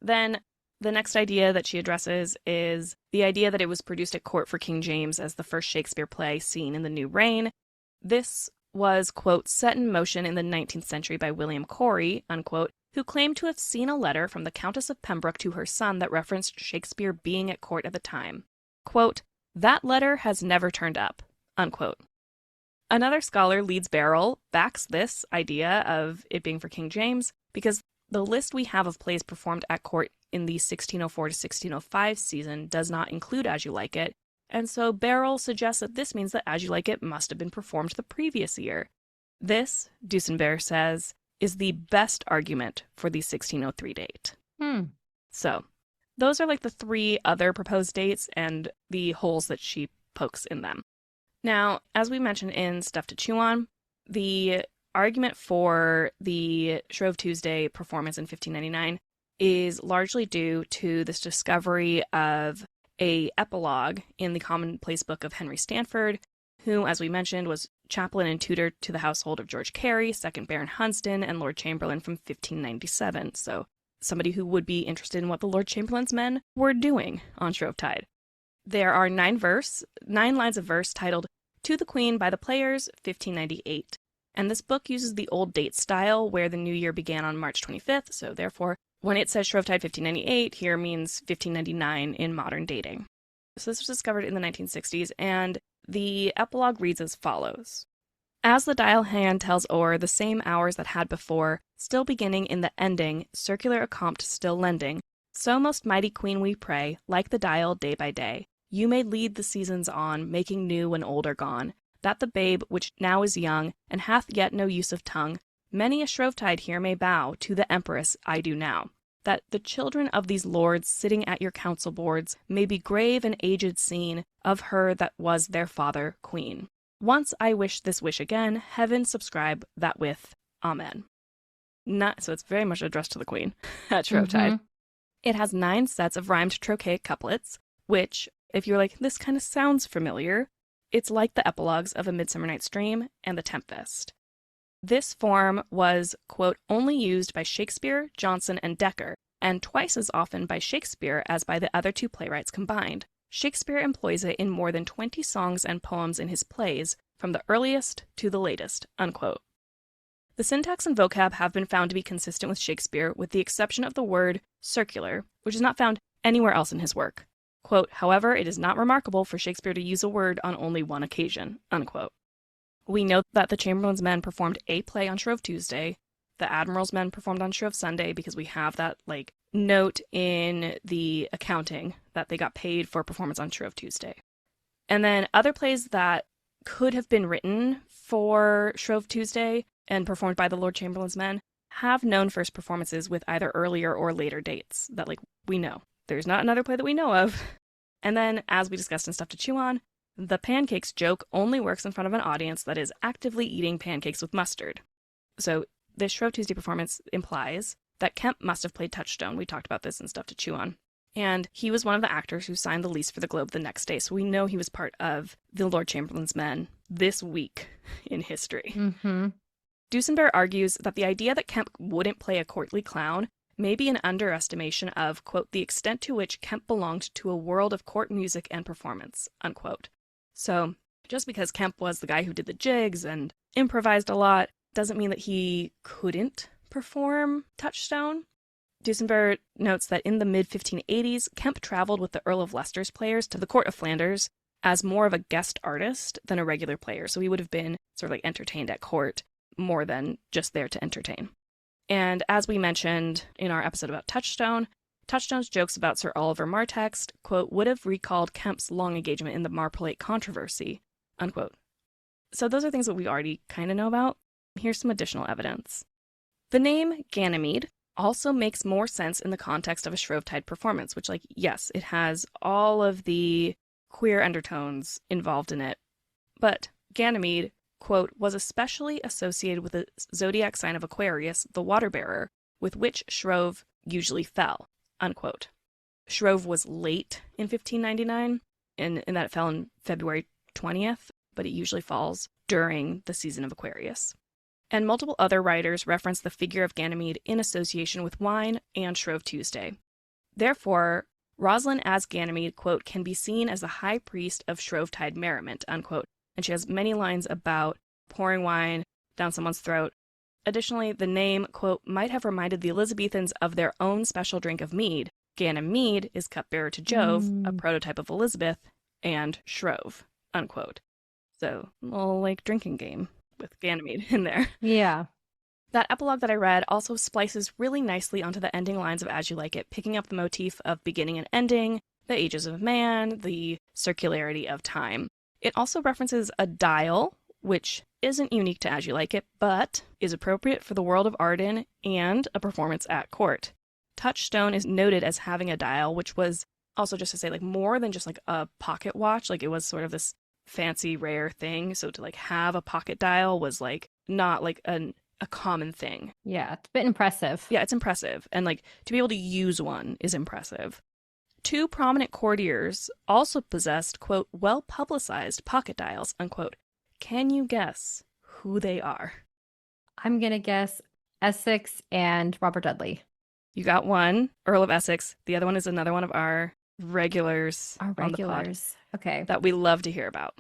Then the next idea that she addresses is the idea that it was produced at court for King James as the first Shakespeare play seen in the new reign. This was, quote, set in motion in the 19th century by William Corey, unquote, who claimed to have seen a letter from the Countess of Pembroke to her son that referenced Shakespeare being at court at the time. Quote, that letter has never turned up, unquote. Another scholar, Leeds Barrell, backs this idea of it being for King James because the list we have of plays performed at court in the 1604 to 1605 season does not include As You Like It, and so Barrell suggests that this means that As You Like It must have been performed the previous year. This, Duesenberg says, is the best argument for the 1603 date. So, those are like the three other proposed dates and the holes that she pokes in them. Now, as we mentioned in Stuff to Chew On, the argument for the Shrove Tuesday performance in 1599 is largely due to this discovery of a epilogue in the commonplace book of Henry Stanford, who, as we mentioned, was chaplain and tutor to the household of George Carey, 2nd Baron Hunsdon, and Lord Chamberlain from 1597. So somebody who would be interested in what the Lord Chamberlain's men were doing on Shrovetide. There are 9 lines of verse titled To the Queen by the Players, 1598. And this book uses the old date style where the new year began on March 25th, so therefore, when it says Shrovetide 1598, here means 1599 in modern dating. So this was discovered in the 1960s, and the epilogue reads as follows. As the dial hand tells o'er the same hours that had before, still beginning in the ending, circular accompt still lending, so most mighty Queen we pray, like the dial day by day, you may lead the seasons on, making new when old are gone, that the babe which now is young, and hath yet no use of tongue, many a Shrovetide here may bow to the Empress I do now, that the children of these lords sitting at your council boards may be grave and aged seen of her that was their father queen. Once I wish this wish again, heaven subscribe that with Amen. So it's very much addressed to the queen at Shrovetide. Mm-hmm. It has 9 sets of rhymed trochaic couplets, which, if you're like, this kind of sounds familiar, it's like the epilogues of A Midsummer Night's Dream and The Tempest. This form was, quote, only used by Shakespeare, Jonson, and Dekker, and twice as often by Shakespeare as by the other 2 playwrights combined. Shakespeare employs it in more than 20 songs and poems in his plays, from the earliest to the latest, unquote. The syntax and vocab have been found to be consistent with Shakespeare, with the exception of the word circular, which is not found anywhere else in his work. Quote, however, it is not remarkable for Shakespeare to use a word on only one occasion, unquote. We know that the Chamberlain's men performed a play on Shrove Tuesday. The Admiral's men performed on Shrove Sunday because we have that, note in the accounting that they got paid for performance on Shrove Tuesday. And then other plays that could have been written for Shrove Tuesday and performed by the Lord Chamberlain's men have known first performances with either earlier or later dates that, we know. There's not another play that we know of. And then, as we discussed in Stuff to Chew On, the pancakes joke only works in front of an audience that is actively eating pancakes with mustard. So this Shrove Tuesday performance implies that Kemp must have played Touchstone. We talked about this in Stuff to Chew On. And he was one of the actors who signed the lease for the Globe the next day. So we know he was part of the Lord Chamberlain's men this week in history. Mm-hmm. Duesenberg argues that the idea that Kemp wouldn't play a courtly clown may be an underestimation of, quote, the extent to which Kemp belonged to a world of court music and performance, unquote. So just because Kemp was the guy who did the jigs and improvised a lot doesn't mean that he couldn't perform Touchstone. Duesenberg notes that in the mid-1580s, Kemp traveled with the Earl of Leicester's players to the court of Flanders as more of a guest artist than a regular player. So he would have been sort of entertained at court more than just there to entertain. And as we mentioned in our episode about Touchstone, Touchstone's jokes about Sir Oliver Martext, quote, would have recalled Kemp's long engagement in the Marplate controversy, unquote. So those are things that we already kind of know about. Here's some additional evidence. The name Ganymede also makes more sense in the context of a Shrovetide performance, which, yes, it has all of the queer undertones involved in it. But Ganymede, quote, was especially associated with the zodiac sign of Aquarius, the water bearer, with which Shrove usually fell, unquote. Shrove was late in 1599, in that it fell on February 20th, but it usually falls during the season of Aquarius. And multiple other writers reference the figure of Ganymede in association with wine and Shrove Tuesday. Therefore, Rosalind as Ganymede, quote, can be seen as the high priest of Shrovetide merriment, unquote, and she has many lines about pouring wine down someone's throat. Additionally, the name, quote, might have reminded the Elizabethans of their own special drink of mead. Ganymede is cupbearer to Jove, a prototype of Elizabeth, and Shrove, unquote. So, a little drinking game with Ganymede in there. Yeah. That epilogue that I read also splices really nicely onto the ending lines of As You Like It, picking up the motif of beginning and ending, the ages of man, the circularity of time. It also references a dial, which isn't unique to As You Like It, but is appropriate for the world of Arden and a performance at court. Touchstone is noted as having a dial, which was also, just to say, more than just a pocket watch. It was sort of this fancy, rare thing. So to have a pocket dial was not a common thing. Yeah, it's a bit impressive. Yeah, it's impressive. And to be able to use one is impressive. 2 prominent courtiers also possessed, quote, well-publicized pocket dials, unquote. Can you guess who they are? I'm going to guess Essex and Robert Dudley. You got one, Earl of Essex. The other one is another one of our regulars on the pod okay, that we love to hear about.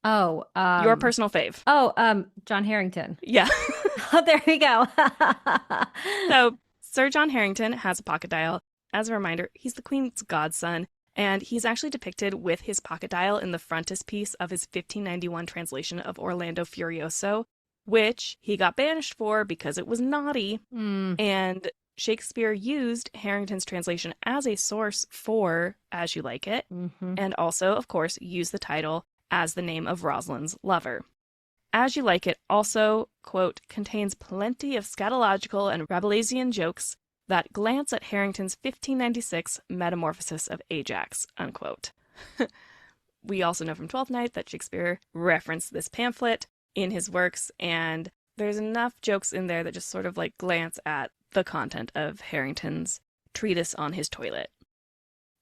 Oh, your personal fave. Oh, John Harrington. Yeah. Oh, there we go. So Sir John Harrington has a pocket dial. As a reminder, he's the Queen's godson, and he's actually depicted with his pocket dial in the frontispiece of his 1591 translation of Orlando Furioso, which he got banished for because it was naughty. And Shakespeare used Harrington's translation as a source for As You Like It, and also, of course, used the title as the name of Rosalind's lover. As You Like It also, quote, contains plenty of scatological and Rabelaisian jokes that glance at Harrington's 1596 metamorphosis of Ajax, unquote. We also know from Twelfth Night that Shakespeare referenced this pamphlet in his works, and there's enough jokes in there that just sort of like glance at the content of Harrington's treatise on his toilet.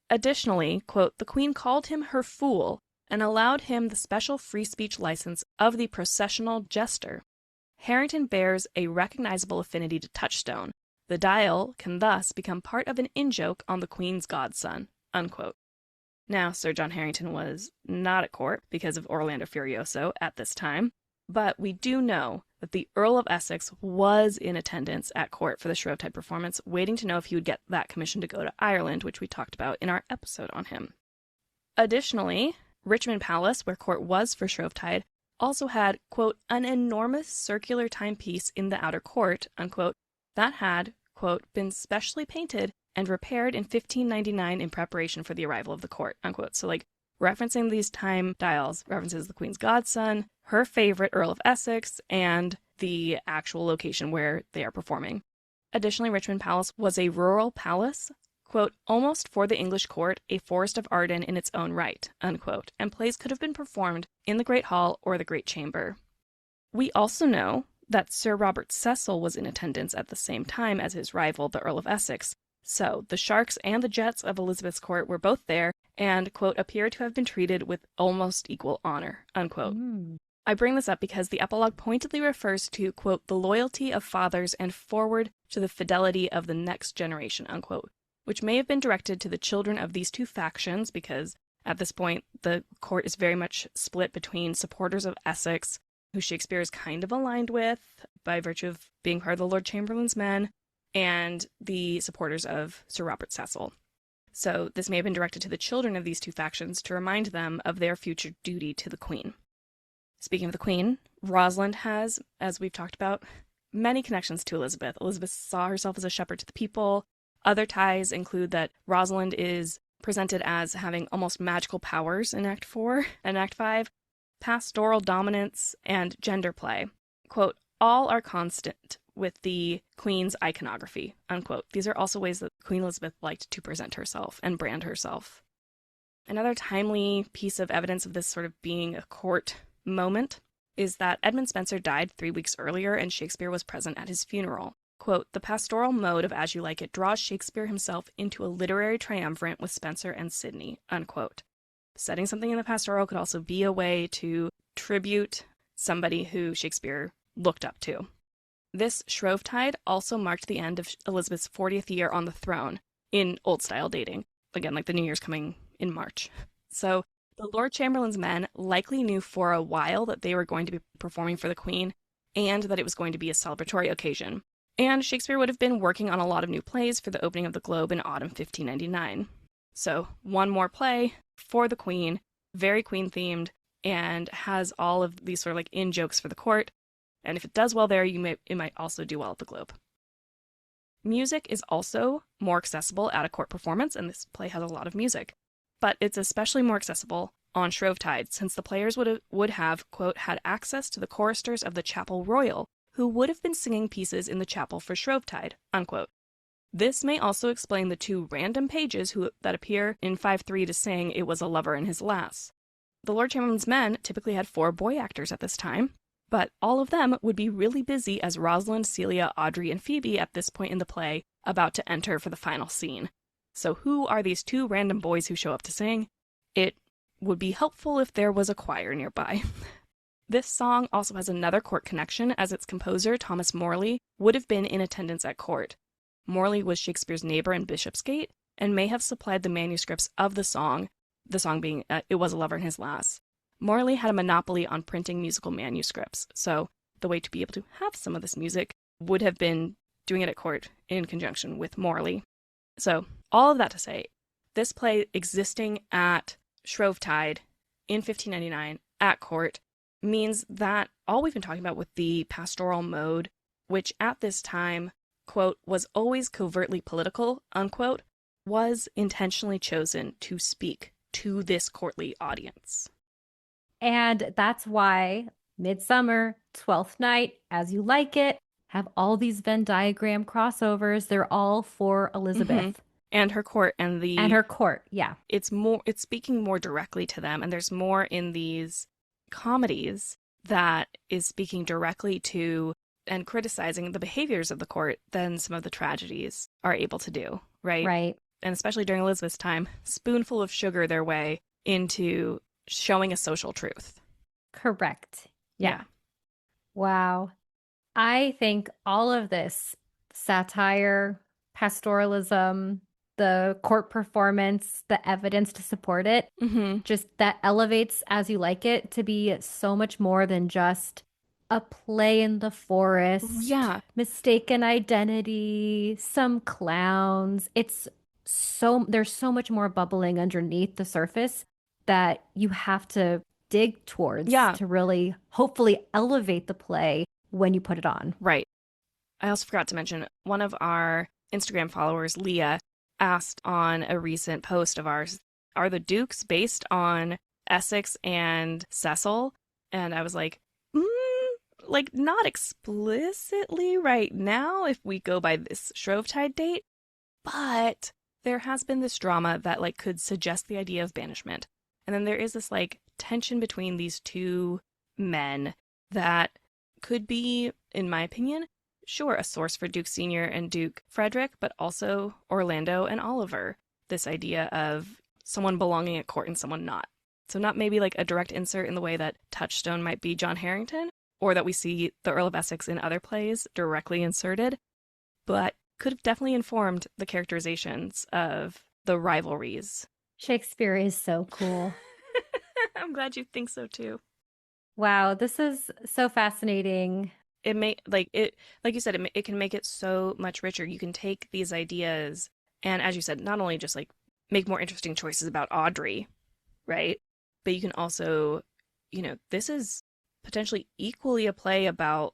Additionally, quote, the Queen called him her fool and allowed him the special free speech license of the processional jester. Harrington bears a recognizable affinity to Touchstone. The dial can thus become part of an in-joke on the Queen's godson, unquote. Now, Sir John Harrington was not at court because of Orlando Furioso at this time, but we do know that the Earl of Essex was in attendance at court for the Shrovetide performance, waiting to know if he would get that commission to go to Ireland, which we talked about in our episode on him. Additionally, Richmond Palace, where court was for Shrovetide, also had, quote, an enormous circular timepiece in the outer court, unquote, that had, quote, been specially painted and repaired in 1599 in preparation for the arrival of the court, unquote. So, like, referencing these time dials references the Queen's godson, her favorite Earl of Essex, and the actual location where they are performing. Additionally, Richmond Palace was a rural palace, quote, almost for the English court, a Forest of Arden in its own right, unquote, and plays could have been performed in the Great Hall or the Great Chamber. We also know that Sir Robert Cecil was in attendance at the same time as his rival, the Earl of Essex. So the Sharks and the Jets of Elizabeth's court were both there and, quote, appear to have been treated with almost equal honor, unquote. I bring this up because the epilogue pointedly refers to, quote, the loyalty of fathers and forward to the fidelity of the next generation, unquote, which may have been directed to the children of these two factions because at this point the court is very much split between supporters of Essex, who Shakespeare is kind of aligned with by virtue of being part of the Lord Chamberlain's men, and the supporters of Sir Robert Cecil. So this may have been directed to the children of these two factions to remind them of their future duty to the Queen. Speaking of the Queen, Rosalind has, as we've talked about, many connections to Elizabeth. Elizabeth saw herself as a shepherd to the people. Other ties include that Rosalind is presented as having almost magical powers in Act 4 and Act 5, pastoral dominance, and gender play. Quote, all are constant with the Queen's iconography, unquote. These are also ways that Queen Elizabeth liked to present herself and brand herself. Another timely piece of evidence of this sort of being a court moment is that Edmund Spenser died 3 weeks earlier and Shakespeare was present at his funeral. Quote, the pastoral mode of As You Like It draws Shakespeare himself into a literary triumvirate with Spenser and Sidney, unquote. Setting something in the pastoral could also be a way to tribute somebody who Shakespeare looked up to. This Shrovetide also marked the end of Elizabeth's 40th year on the throne in old-style dating. Again, like the New Year's coming in March. So the Lord Chamberlain's men likely knew for a while that they were going to be performing for the Queen and that it was going to be a celebratory occasion. And Shakespeare would have been working on a lot of new plays for the opening of the Globe in autumn 1599. So one more play for the Queen, very Queen-themed, and has all of these sort of like in-jokes for the court. And if it does well there, it might also do well at the Globe. Music is also more accessible at a court performance, and this play has a lot of music. But it's especially more accessible on Shrovetide, since the players would have, quote, had access to the choristers of the Chapel Royal, who would have been singing pieces in the chapel for Shrovetide, unquote. This may also explain the two random pages that appear in 5-3 to sing It Was a Lover in His Lass. The Lord Chamberlain's men typically had 4 boy actors at this time, but all of them would be really busy as Rosalind, Celia, Audrey, and Phoebe at this point in the play about to enter for the final scene. So who are these 2 random boys who show up to sing? It would be helpful if there was a choir nearby. This song also has another court connection, as its composer, Thomas Morley, would have been in attendance at court. Morley was Shakespeare's neighbor in Bishopsgate and may have supplied the manuscripts of the song being It Was a Lover in His Lass. Morley had a monopoly on printing musical manuscripts, so the way to be able to have some of this music would have been doing it at court in conjunction with Morley. So, all of that to say, this play existing at Shrovetide in 1599 at court means that all we've been talking about with the pastoral mode, which at this time, quote, was always covertly political, unquote, was intentionally chosen to speak to this courtly audience. And that's why Midsummer, Twelfth Night, As You Like It, have all these Venn diagram crossovers. They're all for Elizabeth. Mm-hmm. And her court and her court, yeah. It's speaking more directly to them, and there's more in these comedies that is speaking directly to and criticizing the behaviors of the court than some of the tragedies are able to do, right? Right. And especially during Elizabeth's time, spoonful of sugar their way into showing a social truth. Correct. Yeah. Wow. I think all of this satire, pastoralism, the court performance, the evidence to support it, just that elevates As You Like It to be so much more than just a play in the forest, mistaken identity, some clowns. There's so much more bubbling underneath the surface that you have to dig towards to really hopefully elevate the play when you put it on. Right. I also forgot to mention, one of our Instagram followers, Leah, asked on a recent post of ours, are the Dukes based on Essex and Cecil? And I was like, not explicitly right now if we go by this Shrovetide date, but there has been this drama that could suggest the idea of banishment. And then there is this tension between these two men that could be, in my opinion, sure, a source for Duke Sr. and Duke Frederick, but also Orlando and Oliver. This idea of someone belonging at court and someone not. So not maybe a direct insert in the way that Touchstone might be John Harrington, or that we see the Earl of Essex in other plays directly inserted, but could have definitely informed the characterizations of the rivalries. Shakespeare is so cool. I'm glad you think so too. Wow, this is so fascinating. It may like you said, it can make it so much richer. You can take these ideas and, as you said, not only just make more interesting choices about Audrey, right? But you can also, this is potentially equally a play about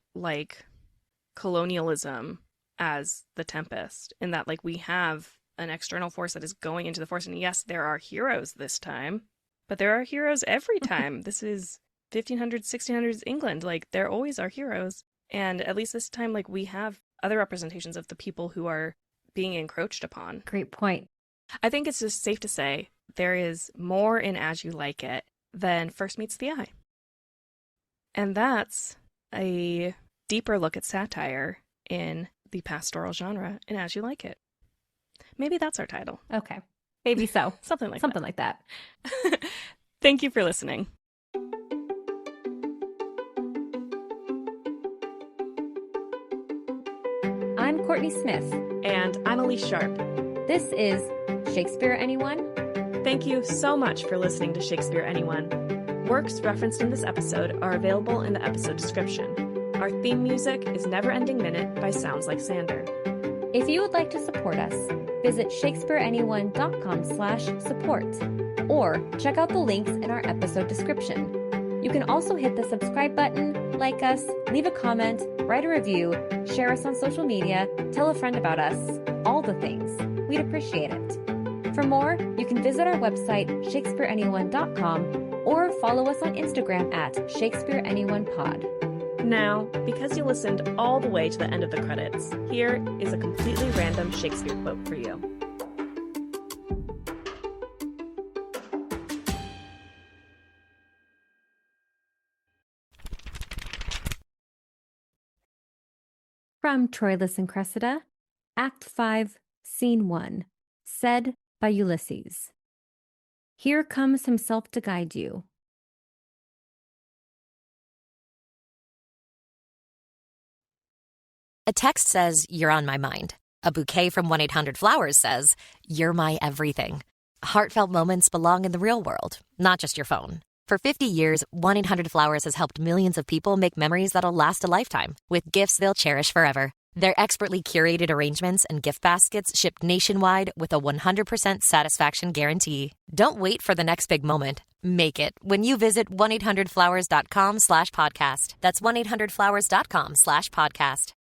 colonialism as The Tempest, in that we have an external force that is going into the force. And yes, there are heroes this time, but there are heroes every time. This is 1500s, 1600s England. There always are heroes. And at least this time, we have other representations of the people who are being encroached upon. Great point. I think it's just safe to say there is more in As You Like It than first meets the eye. And that's a deeper look at satire in the pastoral genre in As You Like It. Maybe that's our title. Okay. Maybe so. Something like that. Thank you for listening. I'm Kourtney Smith. And I'm Elyse Sharp. This is Shakespeare Anyone? Thank you so much for listening to Shakespeare Anyone. Works referenced in this episode are available in the episode description. Our theme music is Never Ending Minute by Sounds Like Sander. If you would like to support us, visit shakespeareanyone.com/support or check out the links in our episode description. You can also hit the subscribe button, like us, leave a comment, write a review, share us on social media, tell a friend about us, all the things. We'd appreciate it. For more, you can visit our website, shakespeareanyone.com, or follow us on Instagram at shakespeareanyonepod. Now, because you listened all the way to the end of the credits, here is a completely random Shakespeare quote for you. From Troilus and Cressida, Act 5, Scene 1, said by Ulysses. Here comes himself to guide you. A text says you're on my mind. A bouquet from 1-800-Flowers says, "You're my everything." Heartfelt moments belong in the real world, not just your phone. For 50 years, 1-800-Flowers has helped millions of people make memories that'll last a lifetime with gifts they'll cherish forever. Their expertly curated arrangements and gift baskets ship nationwide with a 100% satisfaction guarantee. Don't wait for the next big moment. Make it when you visit 1-800-Flowers.com/podcast. That's 1-800-Flowers.com/podcast.